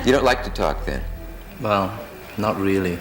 You don't like to talk, then? Well, not really.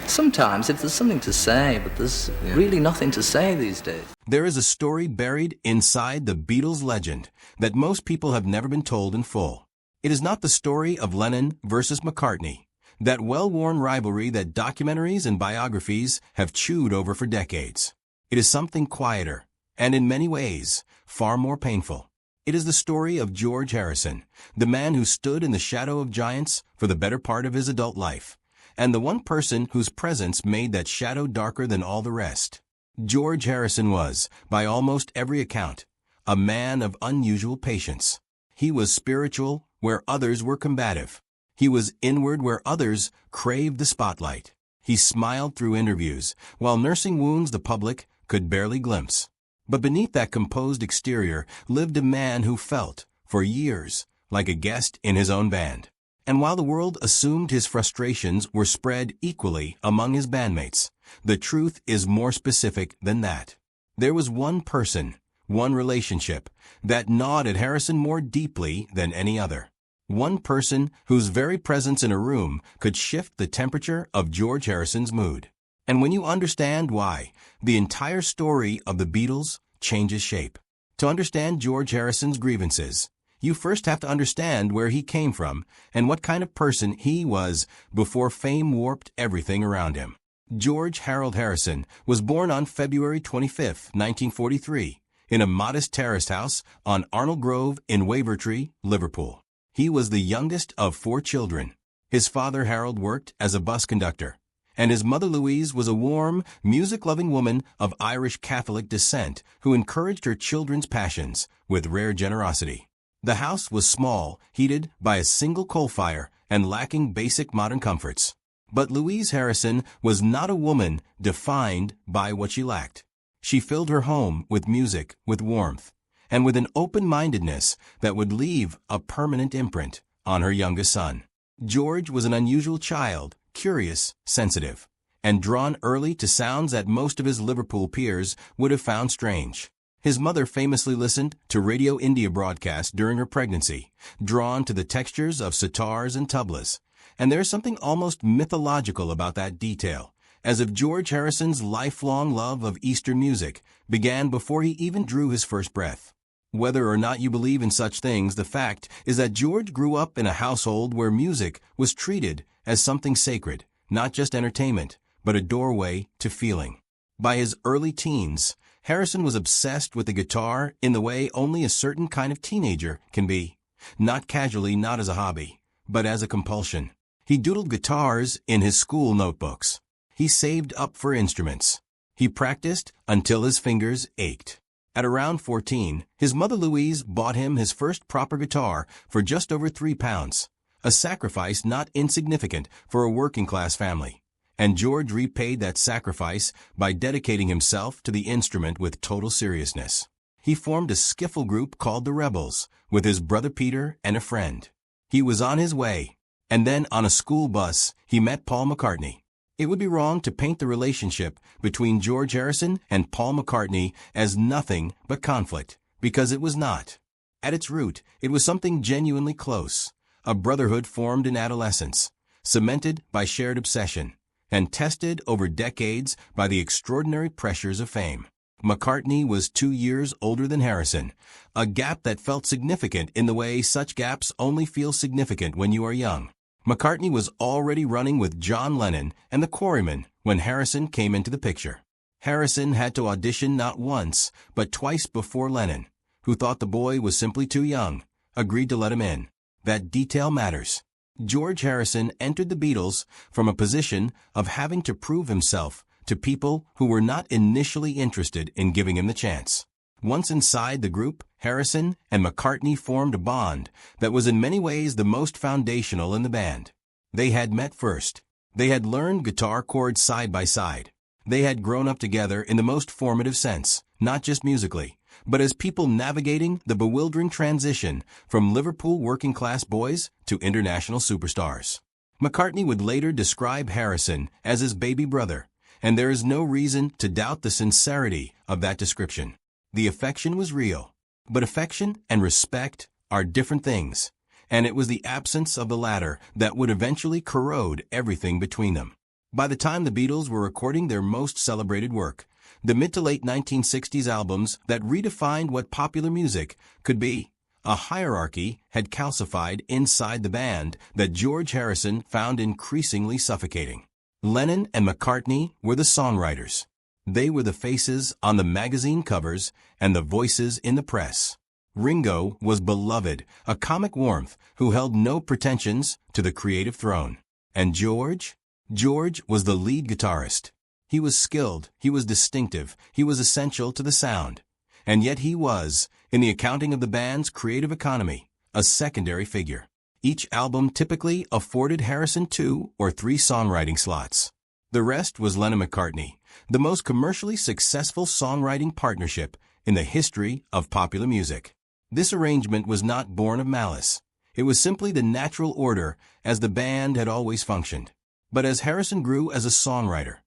Sometimes, if there's something to say, but there's really nothing to say these days. There is a story buried inside the Beatles legend that most people have never been told in full. It is not the story of Lennon versus McCartney, that well-worn rivalry that documentaries and biographies have chewed over for decades. It is something quieter, and in many ways, far more painful. It is the story of George Harrison, the man who stood in the shadow of giants for the better part of his adult life, and the one person whose presence made that shadow darker than all the rest. George Harrison was, by almost every account, a man of unusual patience. He was spiritual where others were combative. He was inward where others craved the spotlight. He smiled through interviews, while nursing wounds the public could barely glimpse. But beneath that composed exterior lived a man who felt, for years, like a guest in his own band. And while the world assumed his frustrations were spread equally among his bandmates, the truth is more specific than that. There was one person, one relationship, that gnawed at Harrison more deeply than any other. One person whose very presence in a room could shift the temperature of George Harrison's mood. And when you understand why, the entire story of the Beatles changes shape. To understand George Harrison's grievances, you first have to understand where he came from and what kind of person he was before fame warped everything around him. George Harold Harrison was born on February 25, 1943, in a modest terraced house on Arnold Grove in Wavertree, Liverpool. He was the youngest of 4 children. His father Harold worked as a bus conductor, and his mother Louise was a warm, music-loving woman of Irish Catholic descent who encouraged her children's passions with rare generosity. The house was small, heated by a single coal fire, and lacking basic modern comforts. But Louise Harrison was not a woman defined by what she lacked. She filled her home with music, with warmth, and with an open-mindedness that would leave a permanent imprint on her youngest son. George was an unusual child, curious, sensitive, and drawn early to sounds that most of his Liverpool peers would have found strange. His mother famously listened to Radio India broadcasts during her pregnancy, drawn to the textures of sitars and tablas, and there is something almost mythological about that detail, as if George Harrison's lifelong love of Eastern music began before he even drew his first breath. Whether or not you believe in such things, the fact is that George grew up in a household where music was treated as something sacred, not just entertainment, but a doorway to feeling. By his early teens, Harrison was obsessed with the guitar in the way only a certain kind of teenager can be. Not casually, not as a hobby, but as a compulsion. He doodled guitars in his school notebooks. He saved up for instruments. He practiced until his fingers ached. At around 14, his mother Louise bought him his first proper guitar for just over £3, a sacrifice not insignificant for a working-class family. And George repaid that sacrifice by dedicating himself to the instrument with total seriousness. He formed a skiffle group called the Rebels with his brother Peter and a friend. He was on his way, and then on a school bus, he met Paul McCartney. It would be wrong to paint the relationship between George Harrison and Paul McCartney as nothing but conflict, because it was not. At its root, it was something genuinely close, a brotherhood formed in adolescence, cemented by shared obsession, and tested over decades by the extraordinary pressures of fame. McCartney was 2 years older than Harrison, a gap that felt significant in the way such gaps only feel significant when you are young. McCartney was already running with John Lennon and the Quarrymen when Harrison came into the picture. Harrison had to audition not once, but twice before Lennon, who thought the boy was simply too young, agreed to let him in. That detail matters. George Harrison entered the Beatles from a position of having to prove himself to people who were not initially interested in giving him the chance. Once inside the group, Harrison and McCartney formed a bond that was in many ways the most foundational in the band. They had met first. They had learned guitar chords side by side. They had grown up together in the most formative sense, not just musically, but as people navigating the bewildering transition from Liverpool working-class boys to international superstars. McCartney would later describe Harrison as his baby brother, and there is no reason to doubt the sincerity of that description. The affection was real, but affection and respect are different things, and it was the absence of the latter that would eventually corrode everything between them. By the time the Beatles were recording their most celebrated work, the mid to late 1960s albums that redefined what popular music could be, a hierarchy had calcified inside the band that George Harrison found increasingly suffocating. Lennon and McCartney were the songwriters. They were the faces on the magazine covers and the voices in the press. Ringo was beloved, a comic warmth who held no pretensions to the creative throne. And George? George was the lead guitarist. He was skilled, he was distinctive, he was essential to the sound. And yet he was, in the accounting of the band's creative economy, a secondary figure. Each album typically afforded Harrison 2 or 3 songwriting slots. The rest was Lennon-McCartney, the most commercially successful songwriting partnership in the history of popular music. This arrangement was not born of malice. It was simply the natural order as the band had always functioned. But as Harrison grew as a songwriter,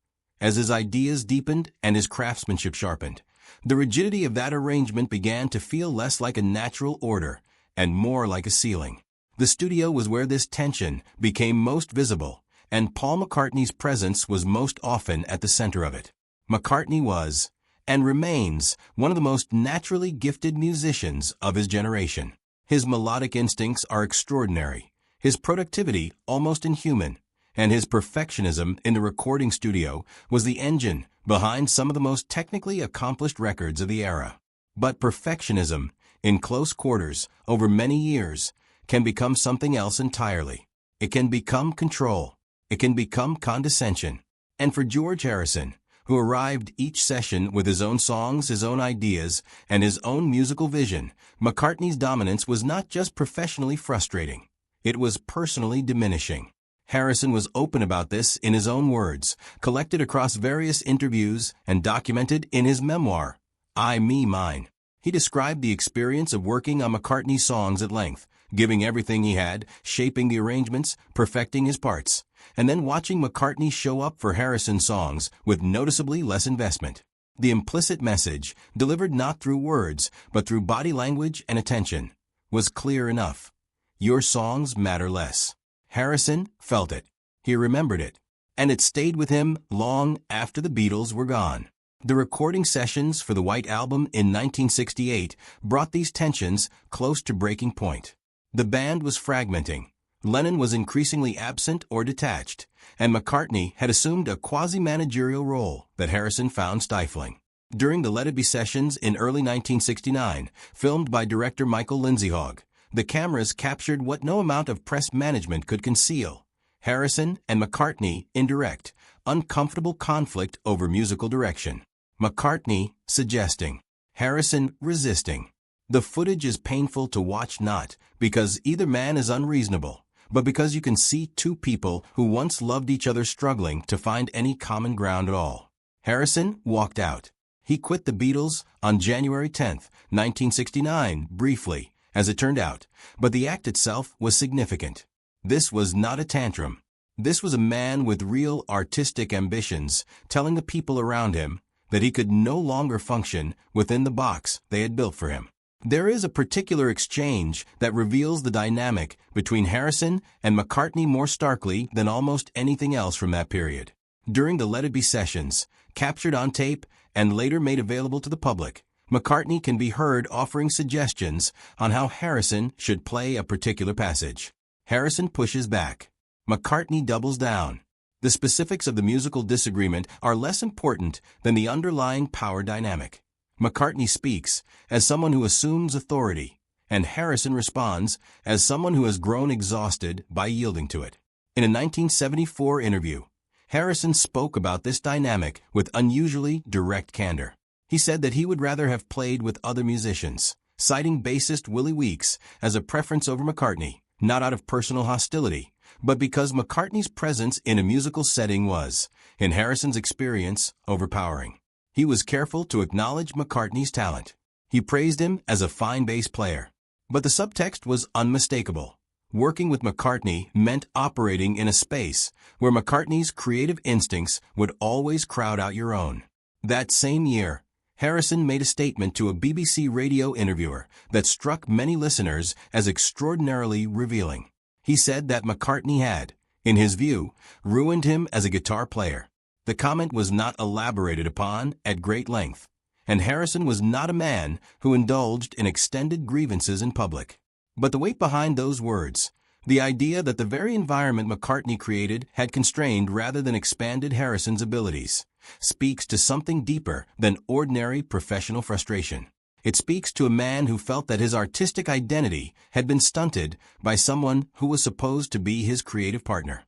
as his ideas deepened and his craftsmanship sharpened, the rigidity of that arrangement began to feel less like a natural order and more like a ceiling. The studio was where this tension became most visible, and Paul McCartney's presence was most often at the center of it. McCartney was, and remains, one of the most naturally gifted musicians of his generation. His melodic instincts are extraordinary, his productivity almost inhuman, and his perfectionism in the recording studio was the engine behind some of the most technically accomplished records of the era. But perfectionism, in close quarters, over many years, can become something else entirely. It can become control. It can become condescension. And for George Harrison, who arrived each session with his own songs, his own ideas, and his own musical vision, McCartney's dominance was not just professionally frustrating. It was personally diminishing. Harrison was open about this in his own words, collected across various interviews and documented in his memoir, I, Me, Mine. He described the experience of working on McCartney's songs at length, giving everything he had, shaping the arrangements, perfecting his parts, and then watching McCartney show up for Harrison's songs with noticeably less investment. The implicit message, delivered not through words, but through body language and attention, was clear enough. Your songs matter less. Harrison felt it. He remembered it. And it stayed with him long after the Beatles were gone. The recording sessions for the White Album in 1968 brought these tensions close to breaking point. The band was fragmenting. Lennon was increasingly absent or detached, and McCartney had assumed a quasi-managerial role that Harrison found stifling. During the Let It Be sessions in early 1969, filmed by director Michael Lindsayhogg, the cameras captured what no amount of press management could conceal: Harrison and McCartney in direct, uncomfortable conflict over musical direction. McCartney suggesting, Harrison resisting. The footage is painful to watch, not because either man is unreasonable, but because you can see two people who once loved each other struggling to find any common ground at all. Harrison walked out. He quit the Beatles on January 10, 1969, briefly, as it turned out, but the act itself was significant. This was not a tantrum. This was a man with real artistic ambitions telling the people around him that he could no longer function within the box they had built for him. There is a particular exchange that reveals the dynamic between Harrison and McCartney more starkly than almost anything else from that period. During the Let It Be sessions, captured on tape and later made available to the public, McCartney can be heard offering suggestions on how Harrison should play a particular passage. Harrison pushes back. McCartney doubles down. The specifics of the musical disagreement are less important than the underlying power dynamic. McCartney speaks as someone who assumes authority, and Harrison responds as someone who has grown exhausted by yielding to it. In a 1974 interview, Harrison spoke about this dynamic with unusually direct candor. He said that he would rather have played with other musicians, citing bassist Willie Weeks as a preference over McCartney, not out of personal hostility, but because McCartney's presence in a musical setting was, in Harrison's experience, overpowering. He was careful to acknowledge McCartney's talent. He praised him as a fine bass player. But the subtext was unmistakable. Working with McCartney meant operating in a space where McCartney's creative instincts would always crowd out your own. That same year, Harrison made a statement to a BBC radio interviewer that struck many listeners as extraordinarily revealing. He said that McCartney had, in his view, ruined him as a guitar player. The comment was not elaborated upon at great length, and Harrison was not a man who indulged in extended grievances in public. But the weight behind those words, the idea that the very environment McCartney created had constrained rather than expanded Harrison's abilities, speaks to something deeper than ordinary professional frustration. It speaks to a man who felt that his artistic identity had been stunted by someone who was supposed to be his creative partner.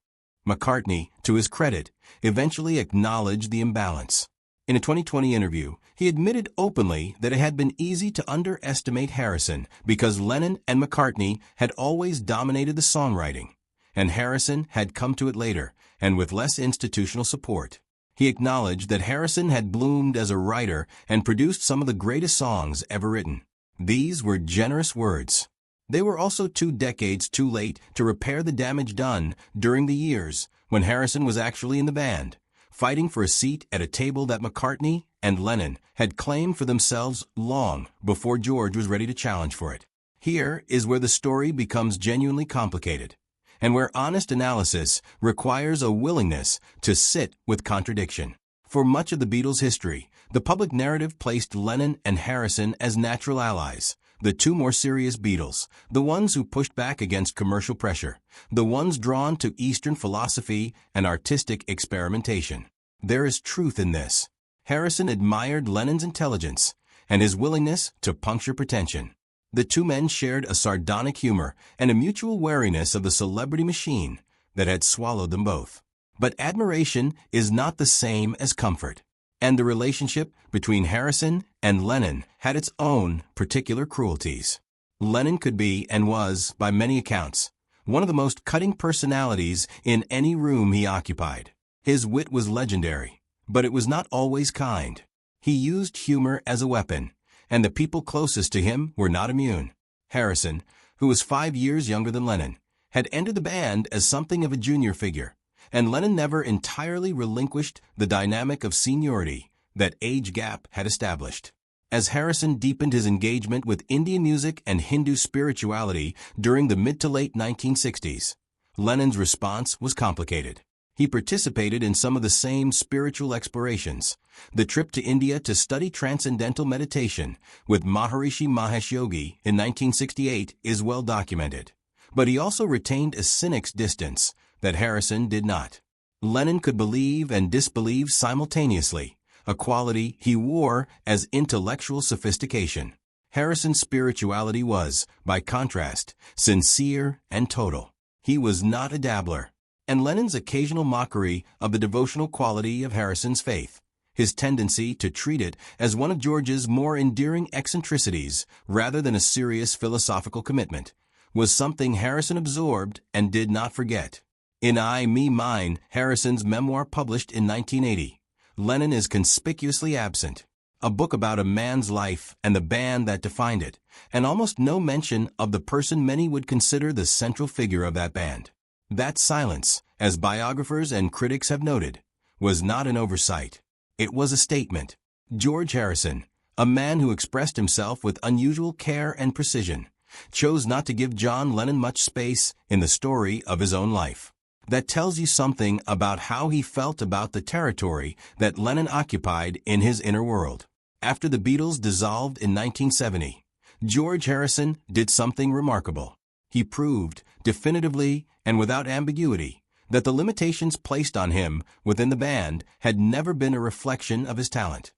McCartney, to his credit, eventually acknowledged the imbalance. In a 2020 interview, he admitted openly that it had been easy to underestimate Harrison because Lennon and McCartney had always dominated the songwriting, and Harrison had come to it later and with less institutional support. He acknowledged that Harrison had bloomed as a writer and produced some of the greatest songs ever written. These were generous words. They were also 2 decades too late to repair the damage done during the years when Harrison was actually in the band, fighting for a seat at a table that McCartney and Lennon had claimed for themselves long before George was ready to challenge for it. Here is where the story becomes genuinely complicated, and where honest analysis requires a willingness to sit with contradiction. For much of the Beatles' history, the public narrative placed Lennon and Harrison as natural allies, the 2 more serious Beatles, the ones who pushed back against commercial pressure, the ones drawn to Eastern philosophy and artistic experimentation. There is truth in this. Harrison admired Lennon's intelligence and his willingness to puncture pretension. The 2 men shared a sardonic humor and a mutual wariness of the celebrity machine that had swallowed them both. But admiration is not the same as comfort, and the relationship between Harrison and Lennon had its own particular cruelties. Lennon could be, and was, by many accounts, one of the most cutting personalities in any room he occupied. His wit was legendary, but it was not always kind. He used humor as a weapon, and the people closest to him were not immune. Harrison, who was 5 years younger than Lennon, had entered the band as something of a junior figure, and Lennon never entirely relinquished the dynamic of seniority that age gap had established. As Harrison deepened his engagement with Indian music and Hindu spirituality during the mid to late 1960s, Lennon's response was complicated. He participated in some of the same spiritual explorations. The trip to India to study transcendental meditation with Maharishi Mahesh Yogi in 1968 is well documented. But he also retained a cynic's distance that Harrison did not. Lennon could believe and disbelieve simultaneously, a quality he wore as intellectual sophistication. Harrison's spirituality was, by contrast, sincere and total. He was not a dabbler. And Lennon's occasional mockery of the devotional quality of Harrison's faith, his tendency to treat it as one of George's more endearing eccentricities rather than a serious philosophical commitment, was something Harrison absorbed and did not forget. In I, Me, Mine, Harrison's memoir published in 1980, Lennon is conspicuously absent. A book about a man's life and the band that defined it, and almost no mention of the person many would consider the central figure of that band. That silence, as biographers and critics have noted, was not an oversight. It was a statement. George Harrison, a man who expressed himself with unusual care and precision, chose not to give John Lennon much space in the story of his own life. That tells you something about how he felt about the territory that Lennon occupied in his inner world. After the Beatles dissolved in 1970, George Harrison did something remarkable. He proved, definitively and without ambiguity, that the limitations placed on him within the band had never been a reflection of his talent,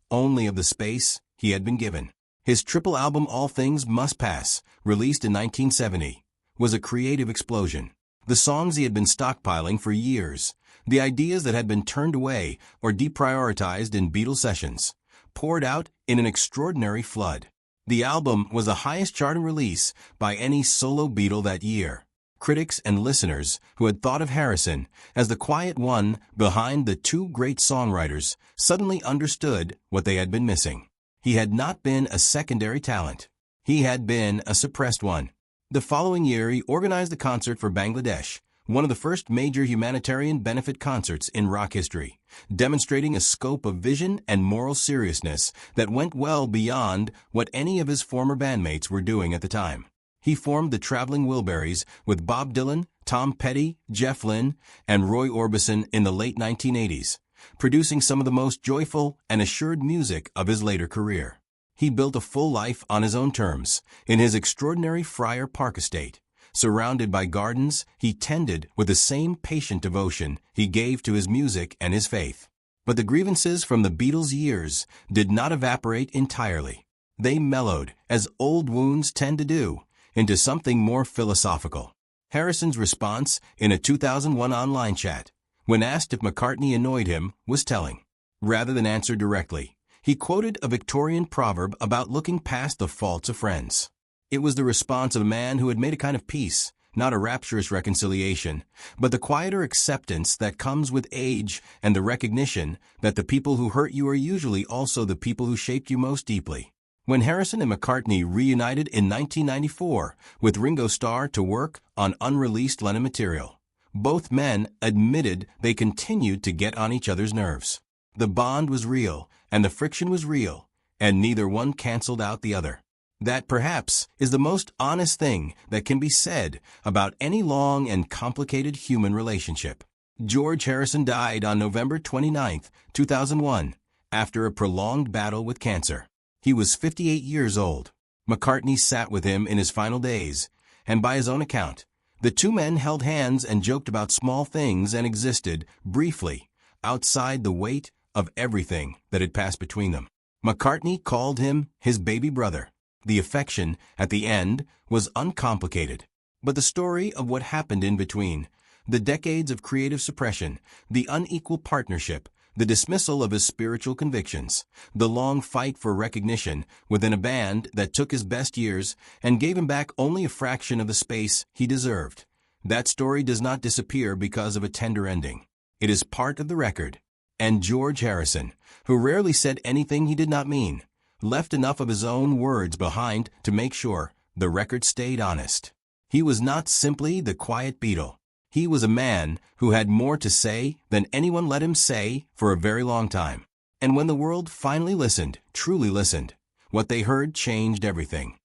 only of the space he had been given. His triple album All Things Must Pass, released in 1970, was a creative explosion. The songs he had been stockpiling for years, the ideas that had been turned away or deprioritized in Beatles sessions, poured out in an extraordinary flood. The album was the highest charting release by any solo Beatle that year. Critics and listeners who had thought of Harrison as the quiet one behind the 2 great songwriters suddenly understood what they had been missing. He had not been a secondary talent. He had been a suppressed one. The following year, he organized a concert for Bangladesh, one of the first major humanitarian benefit concerts in rock history, demonstrating a scope of vision and moral seriousness that went well beyond what any of his former bandmates were doing at the time. He formed the Traveling Wilburys with Bob Dylan, Tom Petty, Jeff Lynne, and Roy Orbison in the late 1980s, producing some of the most joyful and assured music of his later career. He built a full life on his own terms, in his extraordinary Friar Park estate. Surrounded by gardens, he tended with the same patient devotion he gave to his music and his faith. But the grievances from the Beatles' years did not evaporate entirely. They mellowed, as old wounds tend to do, into something more philosophical. Harrison's response in a 2001 online chat, when asked if McCartney annoyed him, was telling. Rather than answer directly, he quoted a Victorian proverb about looking past the faults of friends. It was the response of a man who had made a kind of peace, not a rapturous reconciliation, but the quieter acceptance that comes with age and the recognition that the people who hurt you are usually also the people who shaped you most deeply. When Harrison and McCartney reunited in 1994 with Ringo Starr to work on unreleased Lennon material, both men admitted they continued to get on each other's nerves. The bond was real, and the friction was real, and neither one canceled out the other. That, perhaps, is the most honest thing that can be said about any long and complicated human relationship. George Harrison died on November 29, 2001, after a prolonged battle with cancer. He was 58 years old. McCartney sat with him in his final days, and by his own account, the two men held hands and joked about small things and existed, briefly, outside the weight of everything that had passed between them. McCartney called him his baby brother. The affection, at the end, was uncomplicated. But the story of what happened in between, the decades of creative suppression, the unequal partnership, the dismissal of his spiritual convictions, the long fight for recognition within a band that took his best years and gave him back only a fraction of the space he deserved. That story does not disappear because of a tender ending. It is part of the record. And George Harrison, who rarely said anything he did not mean, left enough of his own words behind to make sure the record stayed honest. He was not simply the quiet Beatle. He was a man who had more to say than anyone let him say for a very long time. And when the world finally listened, truly listened, what they heard changed everything.